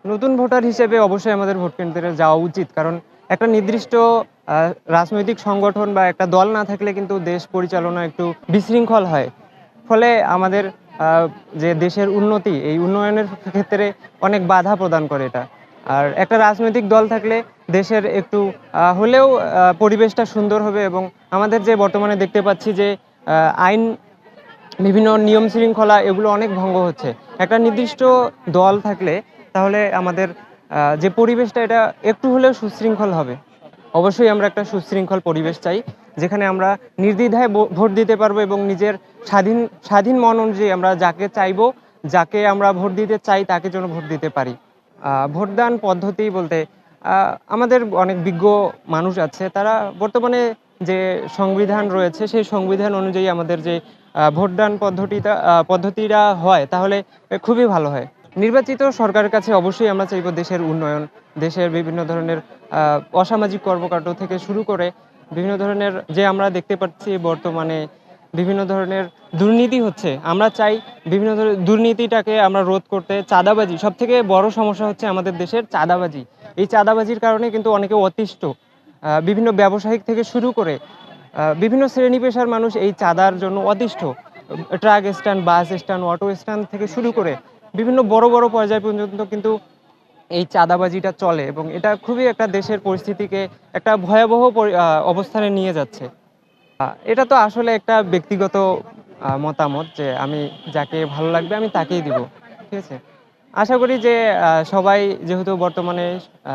নতুন ভোটার হিসেবে অবশ্যই আমাদের ভোট কেন্দ্রে যাওয়া উচিত। কারণ একটা নির্দিষ্ট রাজনৈতিক সংগঠন বা একটা দল না থাকলে কিন্তু দেশ পরিচালনা একটু বিশৃঙ্খল হয়। ফলে আমাদের আ যে দেশের উন্নতি, এই উন্নয়নের ক্ষেত্রে অনেক বাধা প্রদান করে এটা। আর একটা রাজনৈতিক দল থাকলে দেশের একটু হলেও পরিবেশটা সুন্দর হবে এবং আমাদের যে বর্তমানে দেখতে পাচ্ছি যে আইন বিভিন্ন নিয়ম শৃঙ্খলা এগুলো অনেক ভঙ্গ হচ্ছে। একটা নির্দিষ্ট দল থাকলে তাহলে আমাদের যে পরিবেশটা এটা একটু হলেও সুশৃঙ্খল হবে। অবশ্যই আমরা একটা সুশৃঙ্খল পরিবেশ চাই। যেখানে আমরা নির্দ্বিধায় ভোট দিতে পারবো এবং নিজের স্বাধীন স্বাধীন মন অনুযায়ী আমরা যাকে চাইবো, যাকে আমরা ভোট দিতে চাই তাকে যেন ভোট দিতে পারি। ভোটদান পদ্ধতি বলতে আ আমাদের অনেক বিজ্ঞ মানুষ আছে। তারা বর্তমানে যে সংবিধান রয়েছে সেই সংবিধান অনুযায়ী আমাদের যে ভোটদান পদ্ধতিটা হয় তাহলে খুবই ভালো হয়। নির্বাচিত সরকারের কাছে অবশ্যই আমরা চাইবো দেশের উন্নয়ন, দেশের বিভিন্ন ধরনের আ অসামাজিক কর্মকাণ্ড থেকে শুরু করে বিভিন্ন ধরনের যে আমরা দেখতে পাচ্ছি বর্তমানে বিভিন্ন ধরনের দুর্নীতি হচ্ছে। আমরা চাই বিভিন্ন ধরনের দুর্নীতিটাকে আমরা রোধ করতে চাঁদাবাজি সবথেকে বড় সমস্যা হচ্ছে আমাদের দেশের চাঁদাবাজি। এই চাঁদাবাজির কারণে কিন্তু অনেকে অতিষ্ঠ। বিভিন্ন ব্যবসায়িক থেকে শুরু করে বিভিন্ন শ্রেণী পেশার মানুষ এই চাঁদার জন্য অতিষ্ঠ। Truck stand, bus stand, auto stand থেকে শুরু করে বিভিন্ন বড়, বড় পর্যায় পর্যন্ত কিন্তু এই চাঁদাবাজিটা চলে এবং এটা খুবই একটা দেশের পরিস্থিতিকে একটা ভয়াবহ অবস্থানে নিয়ে যাচ্ছে। এটা তো আসলে একটা ব্যক্তিগত মতামত যে আমি যাকে ভালো লাগবে আমি তাকেই দিব। ঠিক আছে? আশা করি যে সবাই যেহেতু বর্তমানে আ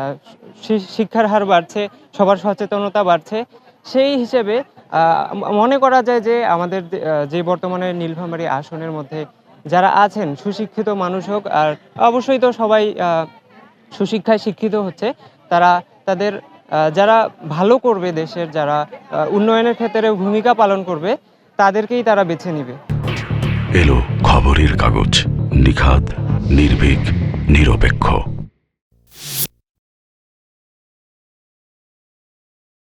শিক্ষার হার বাড়ছে, সবার সচেতনতা বাড়ছে। সেই হিসেবে আ মনে করা যায় যে আমাদের যে বর্তমানে নীলফামারী আসনের মধ্যে যারা আছেন সুশিক্ষিত মানুষ হোক আর অবশ্যই তো সবাই সুশিক্ষায় শিক্ষিত হচ্ছে। তারা তাদের যারা ভালো করবে দেশের যারা উন্নয়নের ক্ষেত্রে ভূমিকা পালন করবে তাদেরকেই তারা বেছে নিবে। এলো খবরের কাগজ, নিখাদ, নির্ভীক, নিরপেক্ষ।